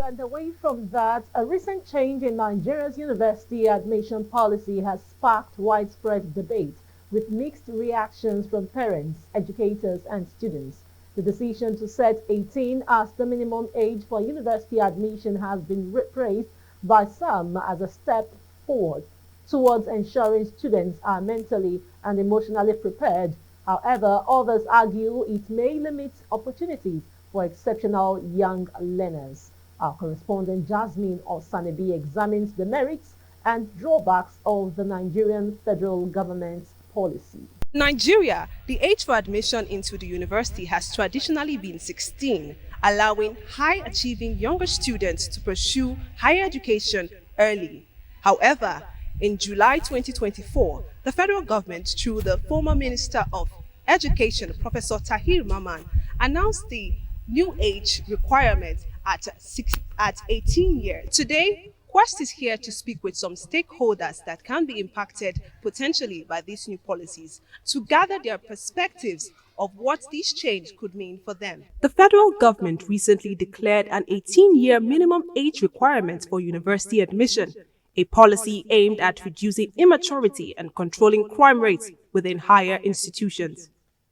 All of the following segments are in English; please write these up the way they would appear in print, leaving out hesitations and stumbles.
And away from that, a recent change in Nigeria's university admission policy has sparked widespread debate with mixed reactions from parents, educators, and students. The decision to set 18 as the minimum age for university admission has been praised by some as a step forward towards ensuring students are mentally and emotionally prepared. However, others argue it may limit opportunities for exceptional young learners. Our correspondent Jasmine Osanibi examines the merits and drawbacks of the Nigerian federal government's policy. In Nigeria, the age for admission into the university has traditionally been 16, allowing high-achieving younger students to pursue higher education early. However, in July 2024, the federal government, through the former Minister of Education, Professor Tahir Maman, announced the new age requirement at 18 years. Today, Quest is here to speak with some stakeholders that can be impacted potentially by these new policies to gather their perspectives of what this change could mean for them. The federal government recently declared an 18-year minimum age requirement for university admission, a policy aimed at reducing immaturity and controlling crime rates within higher institutions.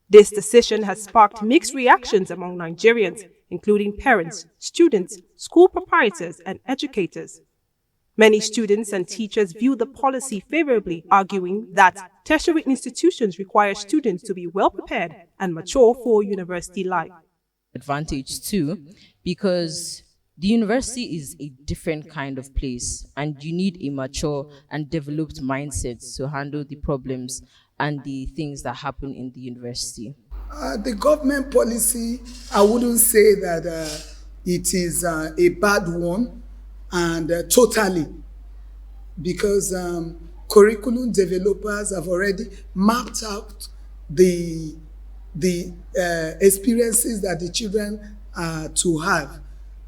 This decision has sparked mixed reactions among Nigerians, including parents, students, school proprietors, and educators. Many students and teachers view the policy favorably, arguing that tertiary institutions require students to be well prepared and mature for university life. Advantage too, because the university is a different kind of place and you need a mature and developed mindset to handle the problems and the things that happen in the university. The government policy, I wouldn't say that it is a bad one, and totally, because curriculum developers have already mapped out the experiences that the children are to have.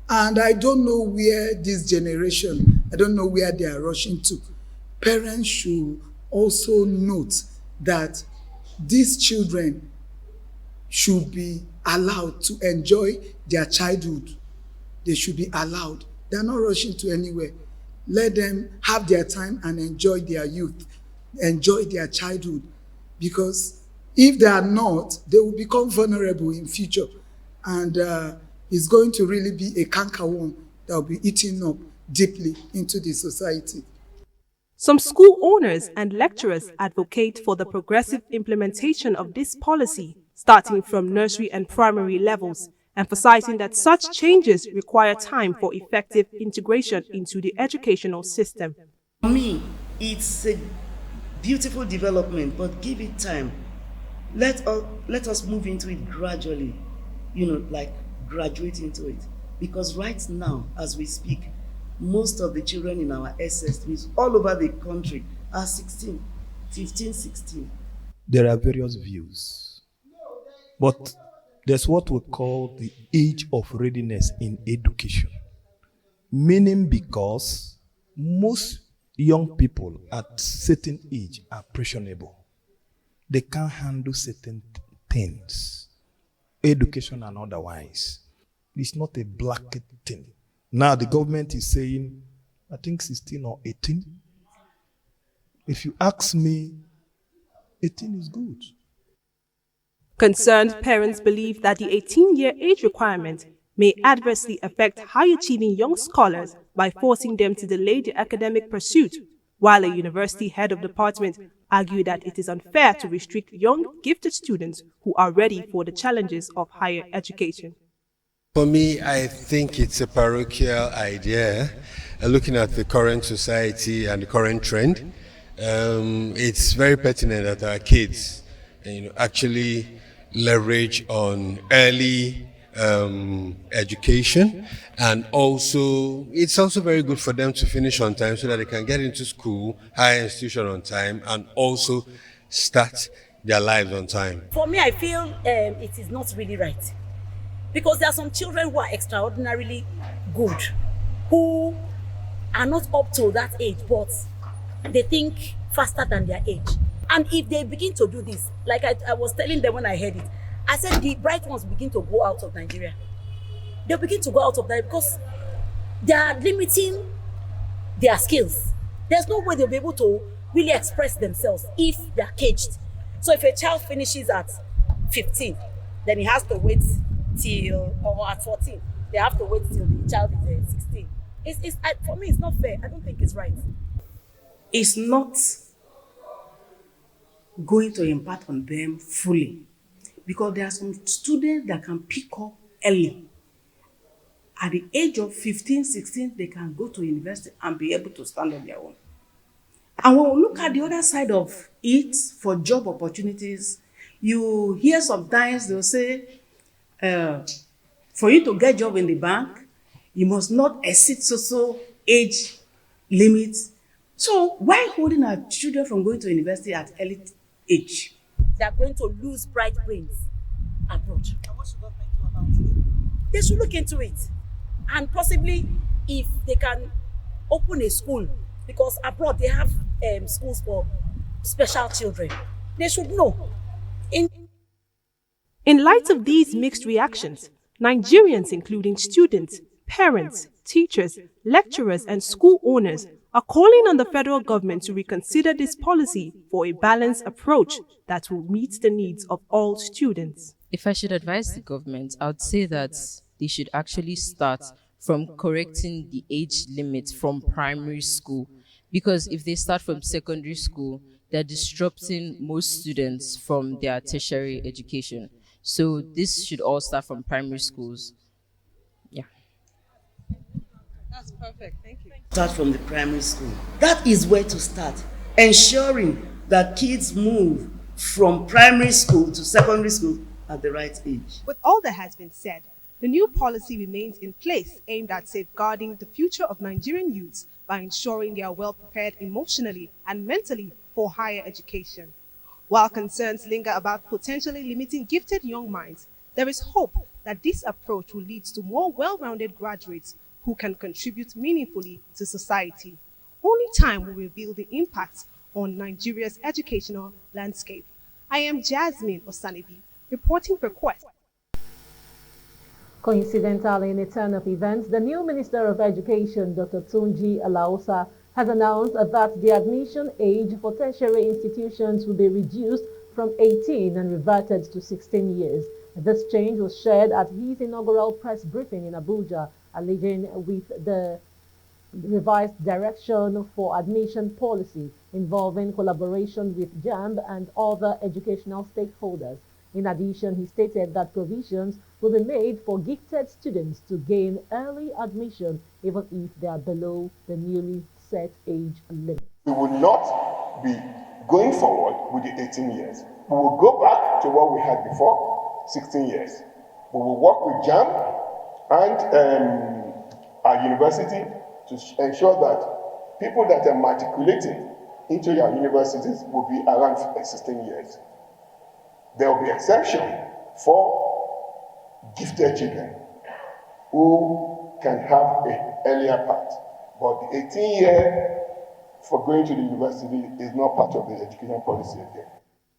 And I don't know where this generation, I don't know where they are rushing to. Parents should also note that these children should be allowed to enjoy their childhood. They should be allowed. They're not rushing to anywhere. Let them have their time and enjoy their youth, enjoy their childhood. Because if they are not, they will become vulnerable in future. And it's going to really be a cankerworm that will be eating up deeply into the society. Some school owners and lecturers advocate for the progressive implementation of this policy, starting from nursery and primary levels, emphasizing that such changes require time for effective integration into the educational system. For me, it's a beautiful development, but give it time. Let us move into it gradually, like graduate into it. Because right now, as we speak, most of the children in our SS3s all over the country are 16, 15, 16. There are various views, but there's what we call the age of readiness in education, meaning because most young people at certain age are impressionable. They can't handle certain things, education and otherwise. It's not a blanket thing. Now the government is saying, I think 16 or 18. If you ask me, 18 is good. Concerned parents believe that the 18-year age requirement may adversely affect high-achieving young scholars by forcing them to delay their academic pursuit, while a university head of department argued that it is unfair to restrict young, gifted students who are ready for the challenges of higher education. For me, I think it's a parochial idea. Looking at the current society and the current trend, it's very pertinent that our kids actually leverage on early education, and also it's also very good for them to finish on time so that they can get into school, higher institution on time, and also start their lives on time. For me, I feel it is not really right, because there are some children who are extraordinarily good, who are not up to that age, but they think faster than their age. And if they begin to do this, like I was telling them when I heard it, I said the bright ones begin to go out of Nigeria. They'll begin to go out of Nigeria because they are limiting their skills. There's no way they'll be able to really express themselves if they're caged. So if a child finishes at 15, then he has to wait till, or at 14, they have to wait till the child is 16. For me, it's not fair. I don't think it's right. It's not going to impact on them fully, because there are some students that can pick up early. At the age of 15, 16, they can go to university and be able to stand on their own. And when we look at the other side of it, for job opportunities, you hear sometimes they'll say, for you to get a job in the bank, you must not exceed so age limit. So why holding our children from going to university at early age? They are going to lose bright brains abroad. And what should government do about it? They should look into it. And possibly, if they can open a school, because abroad they have schools for special children, they should know. In light of these mixed reactions, Nigerians, including students, parents, teachers, lecturers, and school owners, are calling on the federal government to reconsider this policy for a balanced approach that will meet the needs of all students. If I should advise the government, I would say that they should actually start from correcting the age limit from primary school. Because if they start from secondary school, they're disrupting most students from their tertiary education. So this should all start from primary schools. Yeah. That's perfect. Thank you. Start from the primary school. That is where to start. Ensuring that kids move from primary school to secondary school at the right age. With all that has been said, the new policy remains in place, aimed at safeguarding the future of Nigerian youths by ensuring they are well prepared emotionally and mentally for higher education. While concerns linger about potentially limiting gifted young minds, there is hope that this approach will lead to more well-rounded graduates who can contribute meaningfully to society. Only time will reveal the impact on Nigeria's educational landscape. I am Jasmine Osanibi, reporting for Quest. Coincidentally, in a turn of events, the new Minister of Education, Dr. Tunji Alaosa, has announced that the admission age for tertiary institutions will be reduced from 18 and reverted to 16 years. This change was shared at his inaugural press briefing in Abuja, alleging with the revised direction for admission policy involving collaboration with JAMB and other educational stakeholders. In addition, he stated that provisions will be made for gifted students to gain early admission even if they are below the newly set age limit. We will not be going forward with the 18 years. We will go back to what we had before, 16 years. We will work with JAMB and our university to ensure that people that are matriculating into our universities will be around 16 years. There will be exception for gifted children who can have an earlier part. But the 18-year for going to the university is not part of the education policy again.